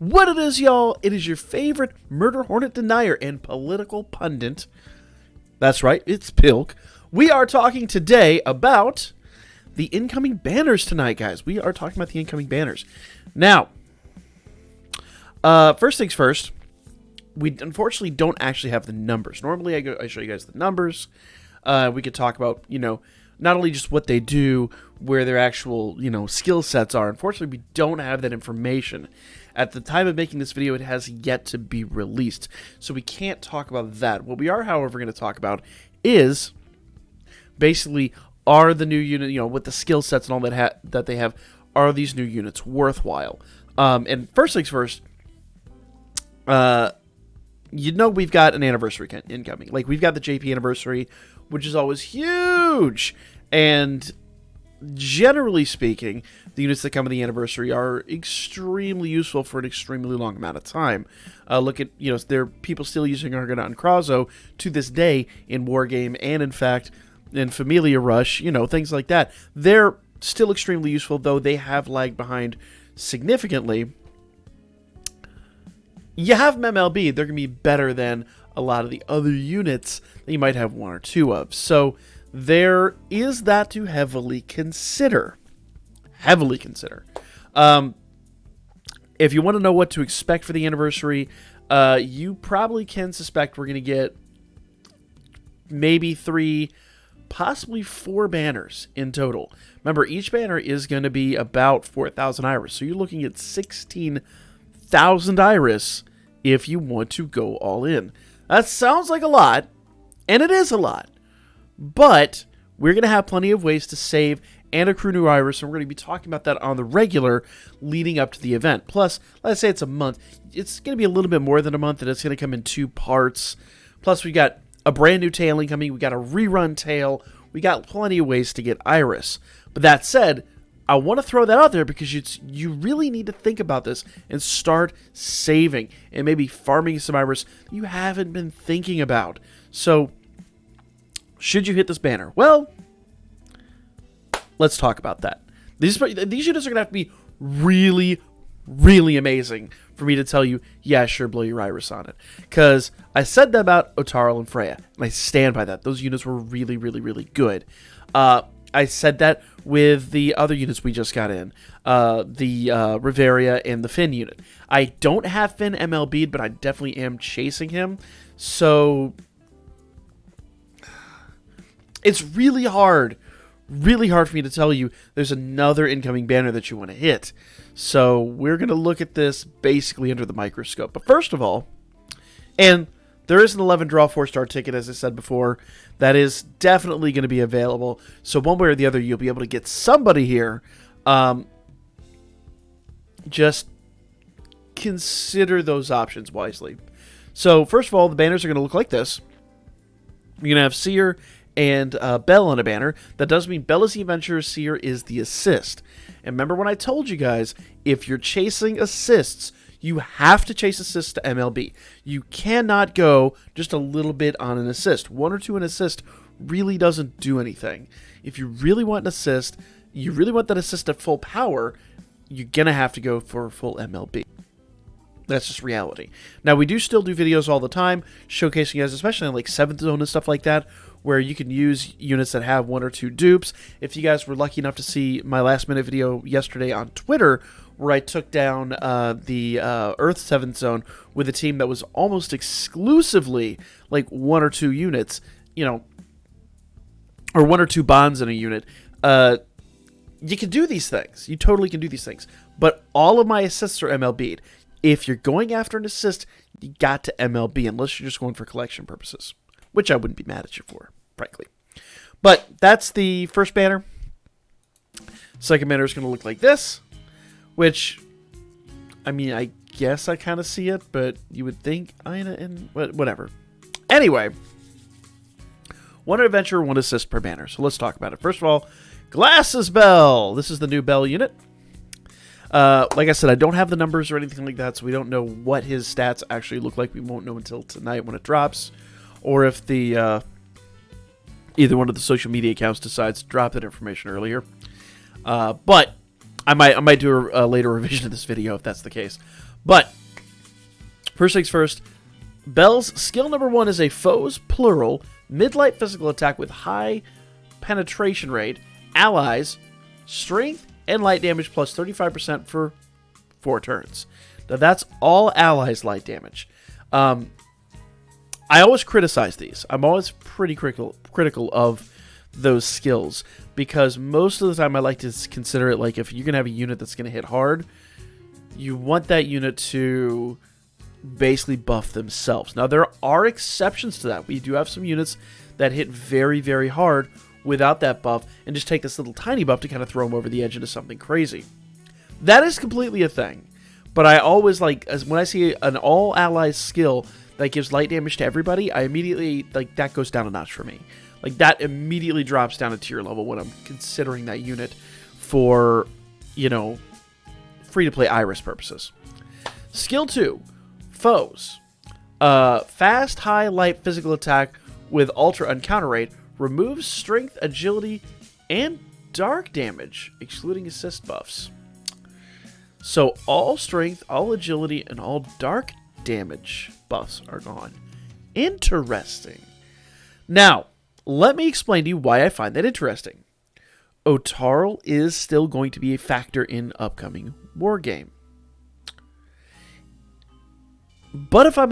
What it is, y'all? It is your favorite murder hornet denier and political pundit. That's right, it's Pilk. We are talking today about the incoming banners tonight, guys. We are talking about the incoming banners. Now, first things first, we unfortunately don't actually have the numbers. Normally, I show you guys the numbers. We could talk about, not only just what they do, where their actual, skill sets are. Unfortunately, we don't have that information. At the time of making this video, it has yet to be released, so we can't talk about that. What we are, however, going to talk about is basically, are the new unit, with the skill sets and all that they have, are these new units worthwhile? And first things first, we've got an anniversary incoming. Like, we've got the JP anniversary, which is always huge. And generally speaking, the units that come with the anniversary are extremely useful for an extremely long amount of time. Look at, there are people still using Argonaut and Krazo to this day in Wargame, and in fact, in Familia Rush, things like that. They're still extremely useful, though they have lagged behind significantly. You have them MLB, they're going to be better than a lot of the other units that you might have one or two of. So there is that to heavily consider. If you want to know what to expect for the anniversary, you probably can suspect we're going to get maybe 3, possibly 4 banners in total. Remember, each banner is going to be about 4,000 iris, so you're looking at 16,000 iris if you want to go all in. That sounds like a lot, and it is a lot, but we're going to have plenty of ways to save and accrue new iris, and we're going to be talking about that on the regular leading up to the event. Plus, let's say it's a month. It's going to be a little bit more than a month, and it's going to come in 2 parts. Plus, we got a brand new tailing coming. We got a rerun tail. We got plenty of ways to get iris. But that said, I want to throw that out there because you really need to think about this and start saving and maybe farming some iris you haven't been thinking about. So, should you hit this banner? Well, let's talk about that. These units are going to have to be really, really amazing for me to tell you, yeah, sure, blow your iris on it. Because I said that about Otarl and Freya, and I stand by that. Those units were really, really, really good. I said that with the other units we just got in, the Riveria and the Finn unit. I don't have Finn MLB'd, but I definitely am chasing him. So it's really hard for me to tell you there's another incoming banner that you want to hit. So we're going to look at this basically under the microscope. But first of all, and there is an 11 draw 4-star ticket, as I said before, that is definitely going to be available. So one way or the other, you'll be able to get somebody here. Just consider those options wisely. So first of all, the banners are going to look like this. You're going to have Seer and Bell on a banner. That does mean Bell is the adventurer, Seer is the assist. And remember when I told you guys, if you're chasing assists, you have to chase assists to MLB. You cannot go just a little bit on an assist. 1 or 2 an assist really doesn't do anything. If you really want an assist, you really want that assist at full power, you're going to have to go for full MLB. That's just reality. Now, we do still do videos all the time, showcasing you guys, especially on like 7th Zone and stuff like that, where you can use units that have 1 or 2 dupes. If you guys were lucky enough to see my last minute video yesterday on Twitter, where I took down the Earth 7th Zone with a team that was almost exclusively like 1 or 2 units, or 1 or 2 bonds in a unit, you can do these things. You totally can do these things. But all of my assists are MLB'd. If you're going after an assist, you got to MLB, unless you're just going for collection purposes, which I wouldn't be mad at you for, frankly. But that's the first banner. Second banner is going to look like this, which, I guess I kind of see it, but you would think Aina and whatever. Anyway, 1 adventure, 1 assist per banner. So let's talk about it. First of all, Glasses Bell. This is the new Bell unit. Like I said, I don't have the numbers or anything like that, so we don't know what his stats actually look like. We won't know until tonight when it drops, or if the either one of the social media accounts decides to drop that information earlier. But I might do a later revision of this video if that's the case. But first things first, Bell's skill number 1 is a foes plural mid-light physical attack with high penetration rate, allies, strength, and light damage plus 35% for 4 turns. Now that's all allies light damage. I always criticize these. I'm always pretty critical of those skills because most of the time I like to consider it like if you're going to have a unit that's going to hit hard, you want that unit to basically buff themselves. Now there are exceptions to that. We do have some units that hit very, very hard without that buff and just take this little tiny buff to kind of throw them over the edge into something crazy. That is completely a thing. But I always like, as when I see an all allies skill that gives light damage to everybody, I immediately, like, that goes down a notch for me. Like, that immediately drops down a tier level when I'm considering that unit for, you know, free-to-play Iris purposes. Skill 2, foes. Fast, high, light physical attack with ultra uncounter rate. Removes strength, agility, and dark damage, excluding assist buffs. So all strength, all agility, and all dark damage buffs are gone. Interesting. Now, let me explain to you why I find that interesting. Otarl is still going to be a factor in upcoming war game. But if I'm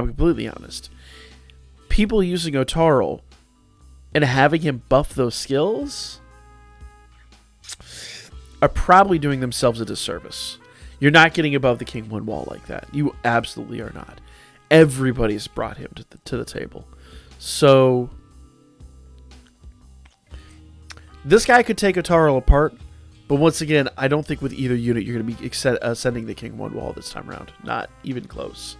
completely honest, people using Otarl and having him buff those skills are probably doing themselves a disservice. You're not getting above the King 1 wall like that. You absolutely are not. Everybody's brought him to the table. So this guy could take Otarl apart, but once again, I don't think with either unit you're going to be ascending the King 1 wall this time around. Not even close.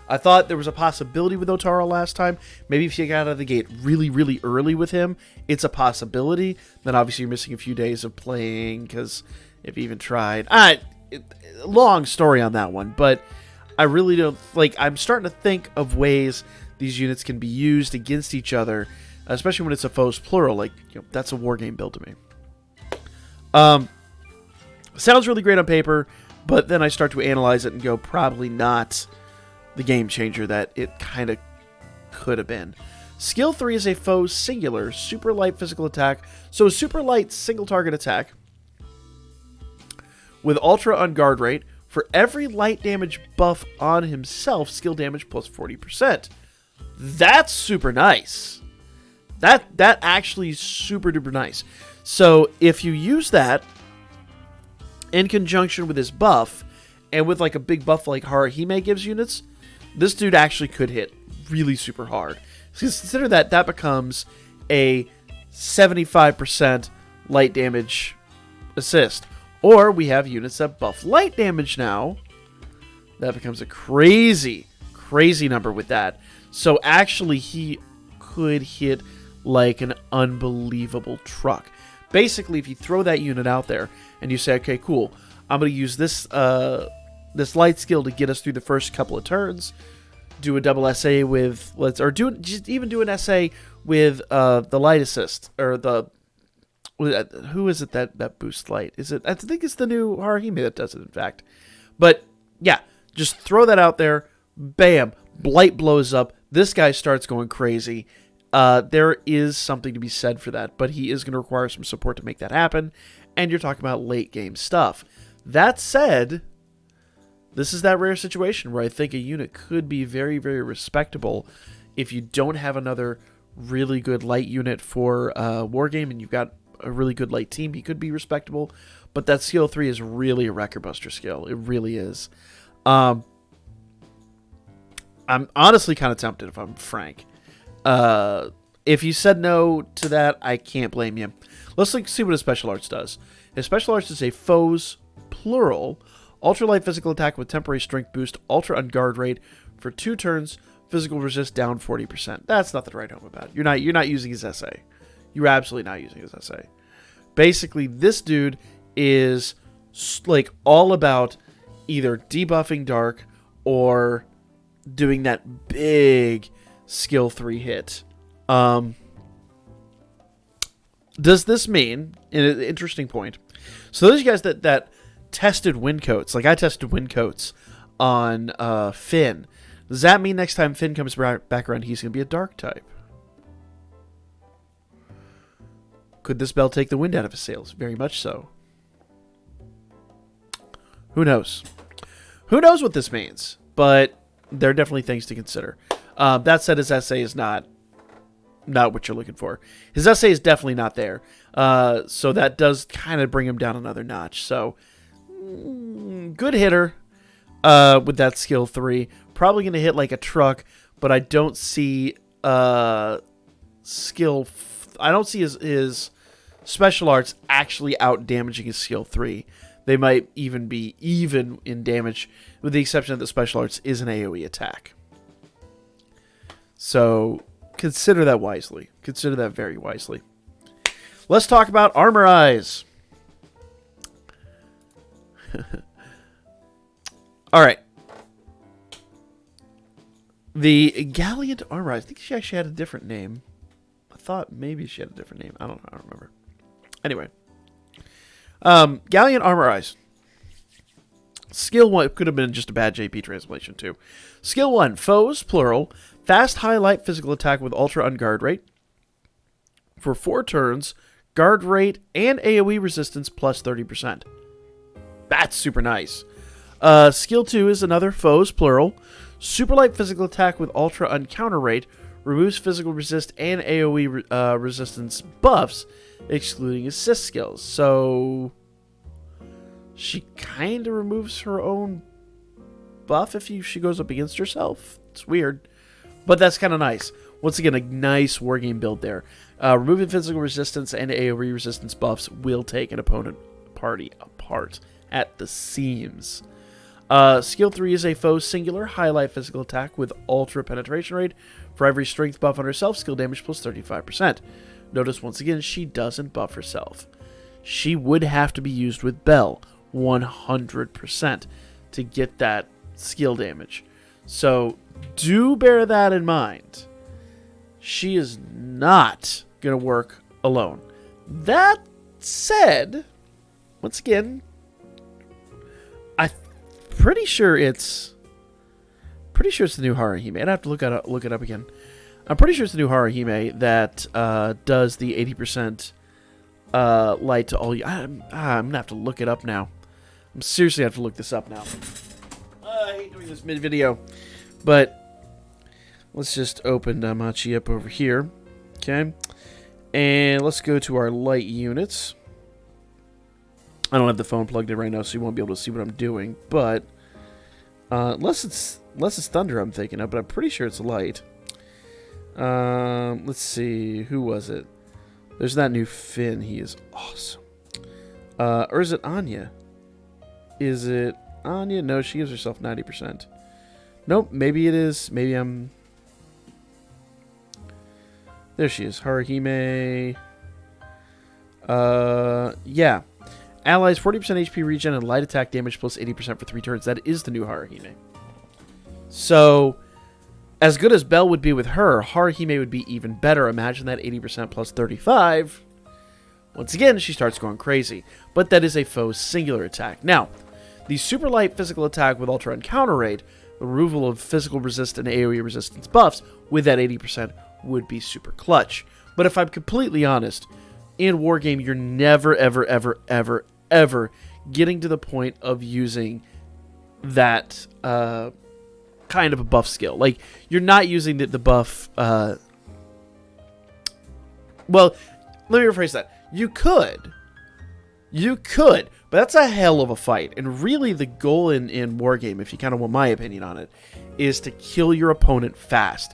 I thought there was a possibility with Otarl last time. Maybe if you got out of the gate really, really early with him, it's a possibility. Then obviously you're missing a few days of playing because if you even tried. Long story on that one, but I really don't, like, I'm starting to think of ways these units can be used against each other, especially when it's a foes plural. Like, you know, that's a war game build to me. Sounds really great on paper, but then I start to analyze it and go, probably not the game changer that it kind of could have been. Skill 3 is a foe's singular super light physical attack. So a super light single target attack with ultra on guard rate. For every light damage buff on himself, skill damage plus 40%. That's super nice. That actually is super duper nice. So if you use that in conjunction with his buff and with like a big buff like Haruhime gives units, this dude actually could hit really super hard. So consider that becomes a 75% light damage assist. Or we have units that buff light damage now. That becomes a crazy, crazy number with that. So actually he could hit like an unbelievable truck. Basically, if you throw that unit out there and you say, okay, cool, I'm going to use this this light skill to get us through the first couple of turns. Do a double SA with even do an SA with the light assist or the who is it that boosts light? Is it? I think it's the new Haruhime that does it. In fact, but yeah, just throw that out there. Bam, light blows up. This guy starts going crazy. There is something to be said for that, but he is going to require some support to make that happen. And you're talking about late game stuff. That said, this is that rare situation where I think a unit could be very, very respectable if you don't have another really good light unit for Wargame and you've got a really good light team. He could be respectable, but that skill 3 is really a Wrecker Buster skill. It really is. I'm honestly kind of tempted, if I'm frank. If you said no to that, I can't blame you. Let's see what his special arts does. His special arts is a foes plural ultralight physical attack with temporary strength boost, ultra on guard rate for 2 turns, physical resist down 40%. That's nothing to write home about. You're not using his SA. You're absolutely not using his SA. Basically, this dude is like all about either debuffing dark or doing that big skill 3 hit. Does this mean, an interesting point, So those of you guys that tested wind coats, like I tested wind coats on Finn, does that mean next time Finn comes back around, he's going to be a dark type? Could this bell take the wind out of his sails? Very much so. Who knows? Who knows what this means? But there are definitely things to consider. That said, his essay is not what you're looking for. His essay is definitely not there. So that does kind of bring him down another notch. So, good hitter with that skill 3. Probably going to hit like a truck, but I don't see I don't see his special arts actually out damaging his skill 3. They might even be even in damage, with the exception that the special arts is an AoE attack. So consider that wisely. Consider that very wisely. Let's talk about Armor Eyes. All right. The Galleon Armor Eyes. I think she actually had a different name. I thought maybe she had a different name. I don't know. I don't remember. Anyway. Galleon Armor Eyes. Skill 1. It could have been just a bad JP translation too. Skill 1. Foes, plural. Fast, high, light physical attack with ultra on guard rate. For 4 turns. Guard rate and AoE resistance plus 30%. That's super nice. Skill 2 is another foes, plural. Super light physical attack with ultra on counter rate. Removes physical resist and AoE resistance buffs, excluding assist skills. So she kind of removes her own buff if she goes up against herself. It's weird, but that's kind of nice. Once again, a nice wargame build there. Removing physical resistance and AoE resistance buffs will take an opponent party apart at the seams. Skill 3 is a foe singular highlight physical attack with ultra penetration rate. For every strength buff on herself, skill damage plus 35%. Notice once again, she doesn't buff herself. She would have to be used with Belle 100% to get that skill damage. So do bear that in mind. She is not going to work alone. That said, once again, I'm pretty sure it's the new Haruhime. I'd have to look it up again. I'm pretty sure it's the new Haruhime that does the 80% light to all you. I'm going to have to look it up now. I'm seriously have to look this up now. I hate doing this mid-video. But let's just open Damachi up over here. Okay. And let's go to our light units. I don't have the phone plugged in right now, so you won't be able to see what I'm doing. But unless it's thunder I'm thinking of, but I'm pretty sure it's light. Let's see. Who was it? There's that new Finn. He is awesome. Or is it Anya? Is it Anya? No, she gives herself 90%. Nope, maybe it is. Maybe I'm... There she is. Haruhime. Yeah. Allies 40% HP regen and light attack damage plus 80% for 3 turns. That is the new Haruhime. So, as good as Belle would be with her, Haruhime would be even better. Imagine that 80% plus 35. Once again, she starts going crazy. But that is a foe's singular attack. Now, the super light physical attack with ultra and counter rate, the removal of physical resist and AoE resistance buffs with that 80% would be super clutch. But if I'm completely honest, in Wargame, you're never, ever, ever, ever, ever getting to the point of using that kind of a buff skill. Like, you're not using the buff... Well, let me rephrase that. You could, but that's a hell of a fight. And really the goal in Wargame, if you kind of want my opinion on it, is to kill your opponent fast.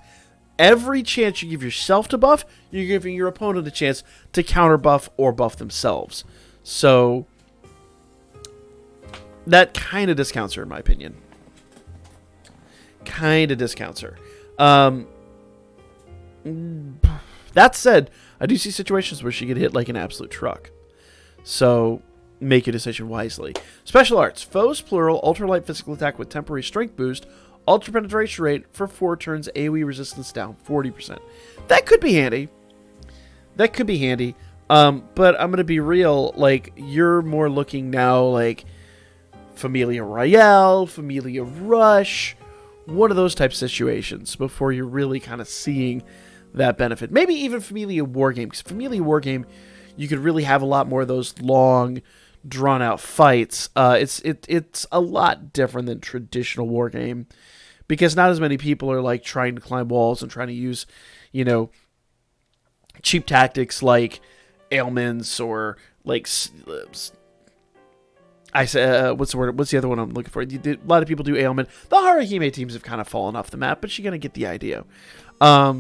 Every chance you give yourself to buff, you're giving your opponent a chance to counter buff or buff themselves. So that kind of discounts her, in my opinion. Kind of discounts her. That said, I do see situations where she could hit like an absolute truck. So make your decision wisely. Special arts. Foes, plural, ultralight physical attack with temporary strength boost. Ultra penetration rate for 4 turns. AoE resistance down 40%. That could be handy. That could be handy. But I'm going to be real, like, you're more looking now like Familia Royale, Familia Rush, one of those type situations before you're really kind of seeing that benefit. Maybe even Familia Wargame, because Familia Wargame, you could really have a lot more of those long, drawn-out fights. It's a lot different than traditional Wargame, because not as many people are like trying to climb walls and trying to use, cheap tactics like ailments or like what's the word? What's the other one I'm looking for? A lot of people do ailment. The Haruhime teams have kind of fallen off the map, but you're gonna get the idea. I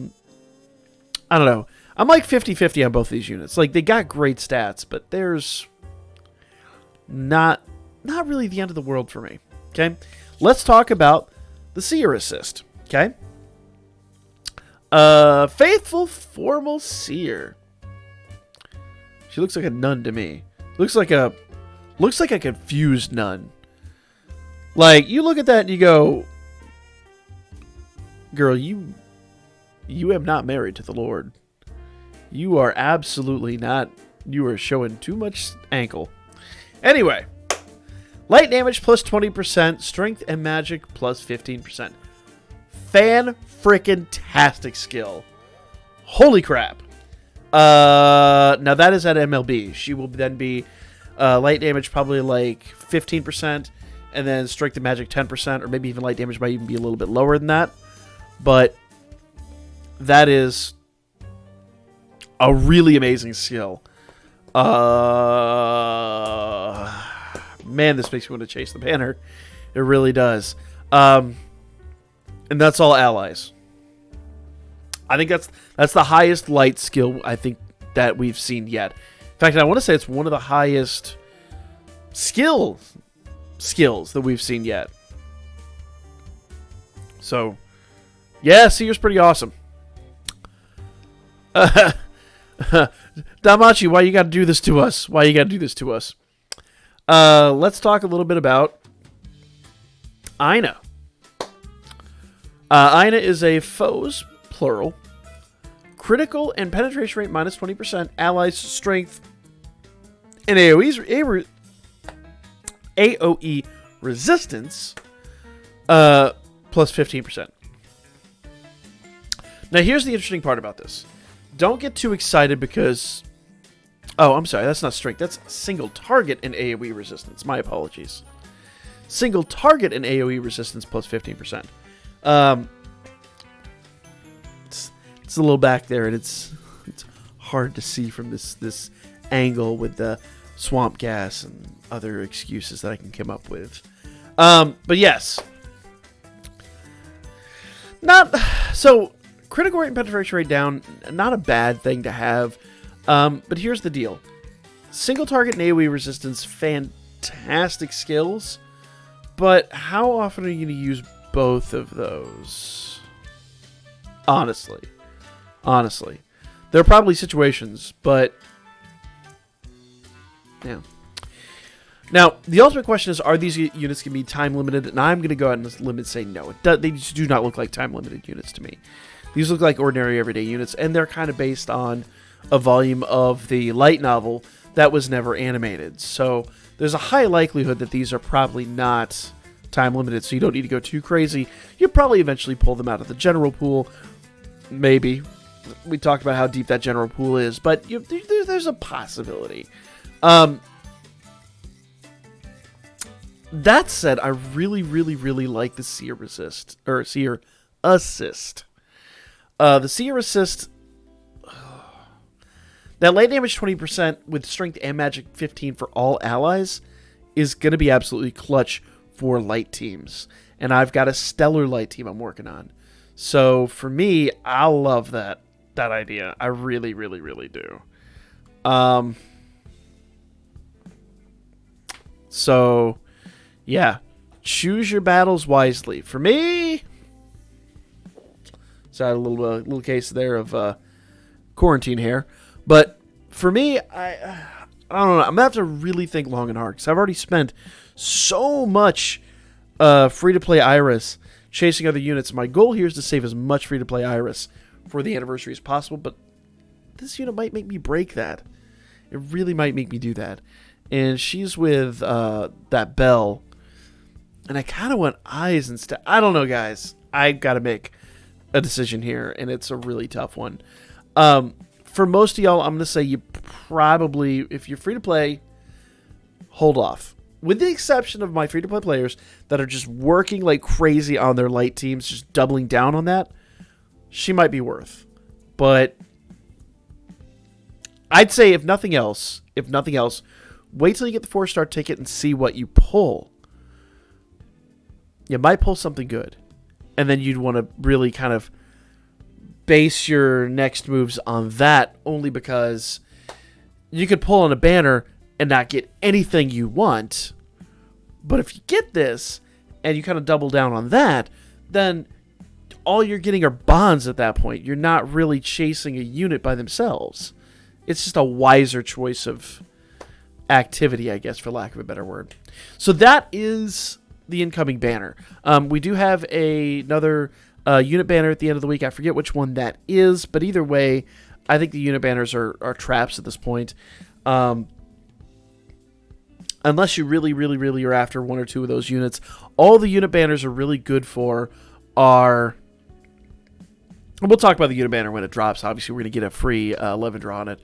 don't know. I'm like 50-50 on both of these units. Like, they got great stats, but there's not really the end of the world for me. Okay, let's talk about the Seer Assist. Okay, Faithful Formal Seer. She looks like a nun to me. Looks like a confused nun. Like, you look at that and you go, girl, you am not married to the Lord. You are absolutely not. You are showing too much ankle. Anyway, light damage plus 20%, strength and magic plus 15%. Fan-frickin-tastic skill. Holy crap. Now that is at MLB. She will then be light damage probably like 15%, and then strength and magic 10%, or maybe even light damage might even be a little bit lower than that. But that is a really amazing skill. Man, this makes me want to chase the banner. It really does. And that's all allies. I think that's the highest light skill I think that we've seen yet. In fact, I want to say it's one of the highest skills that we've seen yet. So, yeah, Seer's pretty awesome. Damachi, why you got to do this to us? Let's talk a little bit about Aina. Aina is a foes, plural, critical and penetration rate minus 20%, allies strength, and AoE resistance plus 15%. Now, here's the interesting part about this. Don't get too excited because... Oh, I'm sorry. That's not strength. That's single target and AoE resistance. My apologies. Single target and AoE resistance plus 15%. It's a little back there, and it's hard to see from this angle with the swamp gas and other excuses that I can come up with. But yes. So, critical rate and penetration rate down, not a bad thing to have. But here's the deal. Single target and AoE resistance, fantastic skills. But how often are you going to use both of those? Honestly. There are probably situations, but... yeah. Now, the ultimate question is, are these units going to be time limited? And I'm going to go out and say no. They just do not look like time limited units to me. These look like ordinary everyday units, and they're kind of based on a volume of the light novel that was never animated. So there's a high likelihood that these are probably not time limited, so you don't need to go too crazy. You'll probably eventually pull them out of the general pool. Maybe. We talked about how deep that general pool is, but there's a possibility. That said, I really, really, really like the Seer Assist. The Seer Assist, that light damage 20% with strength and magic 15 for all allies is going to be absolutely clutch for light teams. And I've got a stellar light team I'm working on. So for me, I love that idea. I really, really, really do. So, yeah. Choose your battles wisely. For me... So I had a little case there of quarantine hair. But for me, I don't know. I'm going to have to really think long and hard. Because I've already spent so much free-to-play Iris chasing other units. My goal here is to save as much free-to-play Iris for the anniversary as possible. But this unit might make me break that. It really might make me do that. And she's with that Belle. And I kind of want eyes instead. I don't know, guys. I got to make a decision here, and it's a really tough one. For most of y'all, I'm going to say you probably, if you're free to play, hold off. With the exception of my free to play players that are just working like crazy on their light teams, just doubling down on that, she might be worth. But I'd say if nothing else, wait till you get the 4-star ticket and see what you pull. You might pull something good. And then you'd want to really kind of base your next moves on that, only because you could pull on a banner and not get anything you want. But if you get this and you kind of double down on that, then all you're getting are bonds at that point. You're not really chasing a unit by themselves. It's just a wiser choice of activity, I guess, for lack of a better word. So that is the incoming banner. We do have another unit banner at the end of the week. I forget which one that is, but either way, I think the unit banners are traps at this point. Unless you really, really, really are after one or two of those units. All the unit banners are really good for are... We'll talk about the unit banner when it drops. Obviously, we're going to get a free 11 draw on it.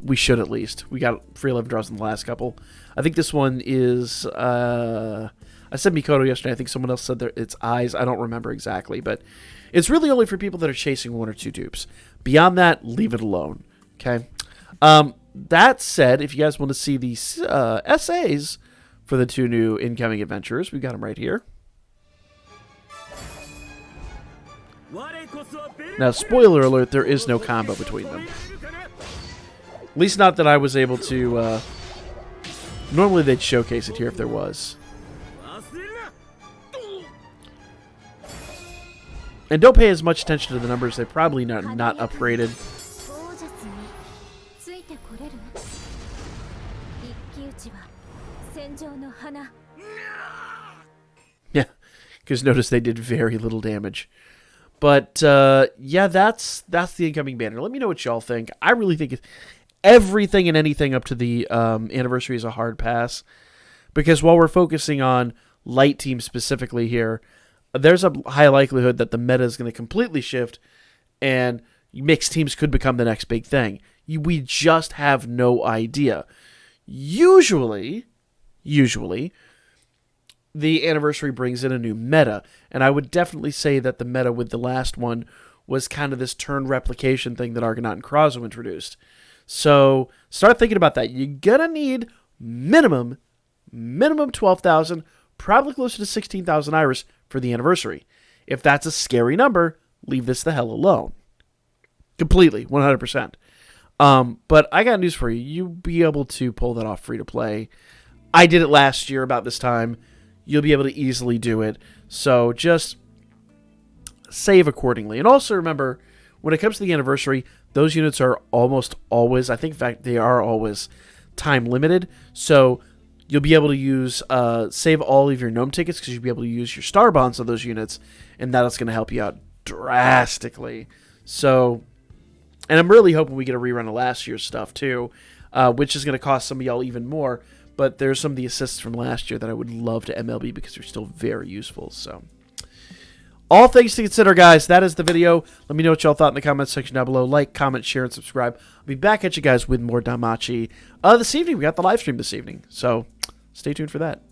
We should at least. We got free 11 draws in the last couple. I think this one is... I said Mikoto yesterday. I think someone else said it's eyes. I don't remember exactly. But it's really only for people that are chasing one or two dupes. Beyond that, leave it alone. Okay? That said, if you guys want to see these essays for the two new incoming adventurers, we've got them right here. Now, spoiler alert, there is no combo between them. At least not that I was able to... normally they'd showcase it here if there was. And don't pay as much attention to the numbers. They're probably not upgraded. Yeah, because notice they did very little damage. But, yeah, that's the incoming banner. Let me know what y'all think. I really think everything and anything up to the anniversary is a hard pass. Because while we're focusing on light teams specifically here, there's a high likelihood that the meta is going to completely shift and mixed teams could become the next big thing. We just have no idea. Usually, the anniversary brings in a new meta, and I would definitely say that the meta with the last one was kind of this turn replication thing that Argonaut and Krazo introduced. So start thinking about that. You're gonna need minimum 12,000, probably closer to 16,000 Iris for the anniversary. If that's a scary number, leave this the hell alone. Completely, 100%. But I got news for you. You'll be able to pull that off free to play. I did it last year about this time. You'll be able to easily do it. So just save accordingly. And also remember, when it comes to the anniversary, those units are almost always, I think in fact they are always time limited. So you'll be able to use, save all of your gnome tickets because you'll be able to use your star bonds on those units. And that's going to help you out drastically. So, and I'm really hoping we get a rerun of last year's stuff too, which is going to cost some of y'all even more. But there's some of the assists from last year that I would love to MLB because they're still very useful. So, all things to consider, guys. That is the video. Let me know what y'all thought in the comments section down below. Like, comment, share, and subscribe. I'll be back at you guys with more Danmachi this evening. We got the live stream this evening. So, stay tuned for that.